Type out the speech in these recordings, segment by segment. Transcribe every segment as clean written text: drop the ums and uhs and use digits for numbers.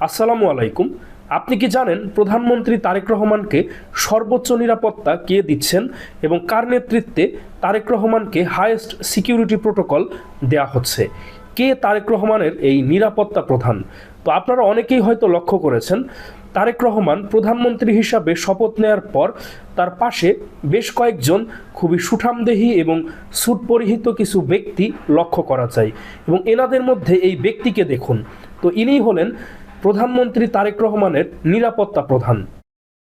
আসসালামু আলাইকুম। আপনি কি জানেন প্রধানমন্ত্রী তারেক রহমানকে সর্বোচ্চ নিরাপত্তা কে দিচ্ছেন এবং কার নেতৃত্বে তারেক রহমানকে হাইয়েস্ট সিকিউরিটি প্রোটোকল দেয়া হচ্ছে? কে তারেক রহমানের এই নিরাপত্তা প্রধান? তো আপনারা অনেকেই হয়তো লক্ষ্য করেছেন, তারেক রহমান প্রধানমন্ত্রী হিসাবে শপথ নেওয়ার পর তার পাশে বেশ কয়েকজন খুবই সুঠামদেহী এবং স্যুট পরিহিত কিছু ব্যক্তি লক্ষ্য করা যায় এবং এনাদের মধ্যে এই ব্যক্তিকে দেখুন। তো ইনিই হলেন প্রধানমন্ত্রী তারেক রহমানের নিরাপত্তা প্রধান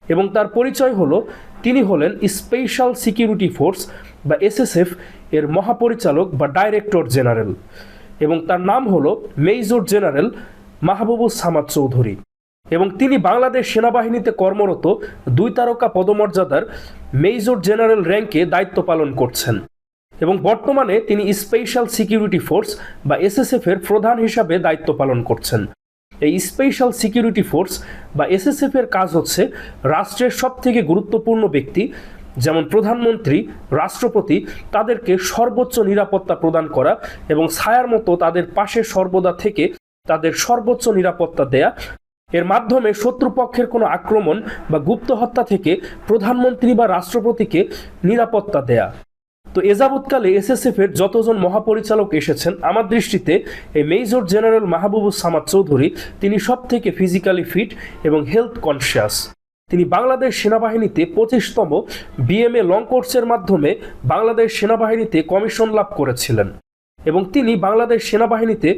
এবং তার পরিচয় হলো তিনি হলেন স্পেশাল সিকিউরিটি ফোর্স বা এসএসএফ এর মহাপরিচালক বা ডাইরেক্টর জেনারেল এবং তার নাম হলো মেজর জেনারেল মাহবুবুস সামাদ চৌধুরী এবং তিনি বাংলাদেশ সেনাবাহিনীতে কর্মরত 2 তারকা পদমর্যাদার মেজর জেনারেল র্যাঙ্কে দায়িত্ব পালন করছেন এবং বর্তমানে তিনি স্পেশাল সিকিউরিটি ফোর্স বা এসএসএফ এর প্রধান হিসাবে দায়িত্ব পালন করছেন। এই স্পেশাল সিকিউরিটি ফোর্স বা এসএসএফ এর কাজ হচ্ছে রাষ্ট্রের সবথেকে গুরুত্বপূর্ণ ব্যক্তি যেমন প্রধানমন্ত্রী, রাষ্ট্রপতি তাদেরকে সর্বোচ্চ নিরাপত্তা প্রদান করা এবং ছায়ার মতো তাদের পাশে সর্বদা থেকে তাদের সর্বোচ্চ নিরাপত্তা দেয়া। এর মাধ্যমে শত্রুপক্ষের কোনো আক্রমণ বা গুপ্ত হত্যা থেকে প্রধানমন্ত্রী বা রাষ্ট্রপতিকে নিরাপত্তা দেয়া। তো এযাবৎকালে এসএসএফ এর যতজন মহাপরিচালক এসেছেন আমার দৃষ্টিতে এই মেজর জেনারেল মাহবুবুস সামাদ চৌধুরী তিনি সব থেকে ফিজিক্যালি ফিট এবং হেলথ কনসিয়াস। তিনি বাংলাদেশ সেনাবাহিনীতে 25তম বিএমএ লং কোর্সের মাধ্যমে বাংলাদেশ সেনাবাহিনীতে কমিশন লাভ করেছিলেন এবং তিনি বাংলাদেশ সেনাবাহিনীতে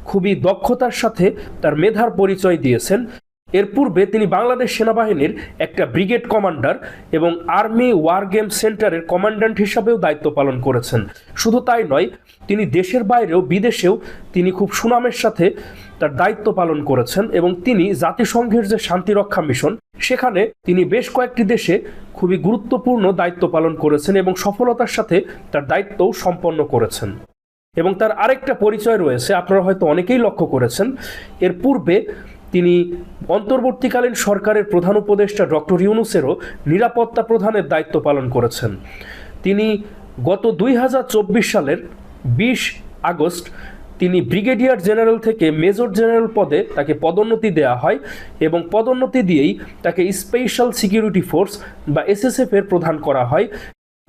খুবই দক্ষতার সাথে তার মেধার পরিচয় দিয়েছেন। এর পূর্বে তিনি বাংলাদেশ সেনাবাহিনীর একটা ব্রিগেড কমান্ডার এবং আর্মি ওয়ার গেম সেন্টারের কমান্ড্যান্ট হিসাবেও দায়িত্ব পালন করেছেন। শুধু তাই নয়, তিনি দেশের বাইরেও বিদেশেও তিনি খুব সুনামের সাথে তার দায়িত্ব পালন করেছেন এবং তিনি জাতিসংঘের যে শান্তিরক্ষা মিশন সেখানে তিনি বেশ কয়েকটি দেশে খুবই গুরুত্বপূর্ণ দায়িত্ব পালন করেছেন এবং সফলতার সাথে তার দায়িত্বও সম্পন্ন করেছেন। এবং তার আরেকটা পরিচয় রয়েছে, আপনারা হয়তো অনেকেই লক্ষ্য করেছেন, এর পূর্বে তিনি অন্তর্বর্তীকালীন সরকারের প্রধান উপদেষ্টা ডক্টর ইউনূসেরও নিরাপত্তা প্রধানের দায়িত্ব পালন করেছেন। তিনি গত 2024 সালের 20 আগস্ট তিনি ব্রিগেডিয়ার জেনারেল থেকে মেজর জেনারেল পদে তাকে পদোন্নতি দেওয়া হয় এবং পদোন্নতি দিয়েই তাকে স্পেশাল সিকিউরিটি ফোর্স বা এসএসএফ এর প্রধান করা হয়।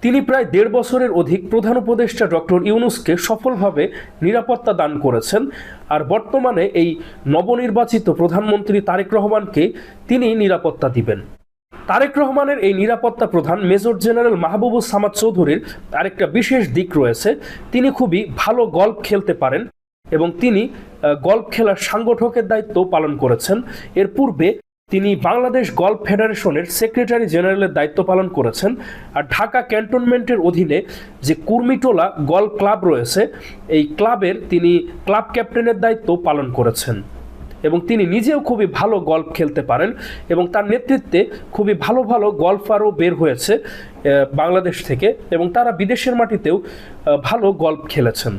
তিনি প্রায় 1.5 বছরের অধিক প্রধান উপদেষ্টা ডক্টর ইউনূসকে সফলভাবে নিরাপত্তা দান করেছেন আর বর্তমানে এই নবনির্বাচিত প্রধানমন্ত্রী তারেক রহমানকে তিনি নিরাপত্তা দিবেন। তারেক রহমানের এই নিরাপত্তা প্রধান মেজর জেনারেল মাহবুবুস সামাদ চৌধুরীর আরেকটা বিশেষ দিক রয়েছে, তিনি খুবই ভালো গল্ফ খেলতে পারেন এবং তিনি গল্ফ খেলার সাংগঠকের দায়িত্ব পালন করেছেন। এর পূর্বে তিনি বাংলাদেশ গল্ফ ফেডারেশনের সেক্রেটারি জেনারেলের দায়িত্ব পালন করেছেন আর ঢাকা ক্যান্টনমেন্টের অধীনে যে কুর্মিটোলা গল্ফ ক্লাব রয়েছে এই ক্লাবের তিনি ক্লাব ক্যাপ্টেনের দায়িত্ব পালন করেছেন এবং তিনি নিজেও খুবই ভালো গল্ফ খেলতে পারেন এবং তার নেতৃত্বে খুবই ভালো ভালো গল্ফারও বের হয়েছে বাংলাদেশ থেকে এবং তারা বিদেশের মাটিতেও ভালো গল্ফ খেলেছেন।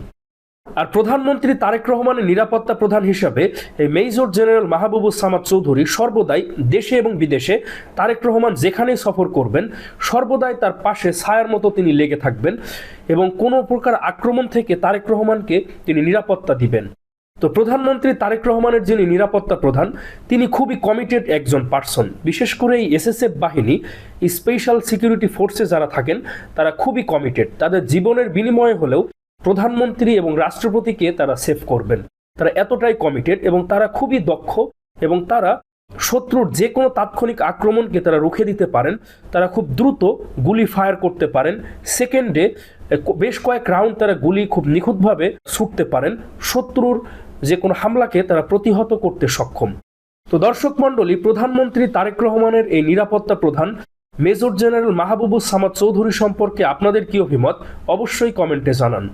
আর প্রধানমন্ত্রী তারেক রহমানের নিরাপত্তা প্রধান হিসাবে এই মেজর জেনারেল মাহবুবুস সামাদ চৌধুরী সর্বদাই দেশে এবং বিদেশে তারেক রহমান যেখানেই সফর করবেন সর্বদাই তার পাশে ছায়ার মতো তিনি লেগে থাকবেন এবং কোনো প্রকার আক্রমণ থেকে তারেক রহমানকে তিনি নিরাপত্তা দিবেন। তো প্রধানমন্ত্রী তারেক রহমানের যিনি নিরাপত্তা প্রধান তিনি খুবই কমিটেড একজন পার্সন। বিশেষ করে এই এসএসএফ বাহিনী স্পেশাল সিকিউরিটি ফোর্সে যারা থাকেন তারা খুবই কমিটেড, তাদের জীবনের বিনিময়ে হলেও প্রধানমন্ত্রী এবং রাষ্ট্রপতিকে তারা সেভ করবেন। তারা এতটাই কমিটেড এবং তারা খুবই দক্ষ এবং তারা শত্রুর যে কোনো তাৎক্ষণিক আক্রমণকে তারা রুখে দিতে পারেন। তারা খুব দ্রুত গুলি ফায়ার করতে পারেন, সেকেন্ডে বেশ কয়েক রাউন্ড তারা গুলি খুব নিখুঁতভাবে ছুটতে পারেন, শত্রুর যে কোনো হামলাকে তারা প্রতিহত করতে সক্ষম। তো দর্শক মণ্ডলী, প্রধানমন্ত্রী তারেক রহমানের এই নিরাপত্তা প্রধান মেজর জেনারেল মাহবুবুস সামাদ চৌধুরী সম্পর্কে আপনাদের কি অভিমত অবশ্যই কমেন্টে জানান।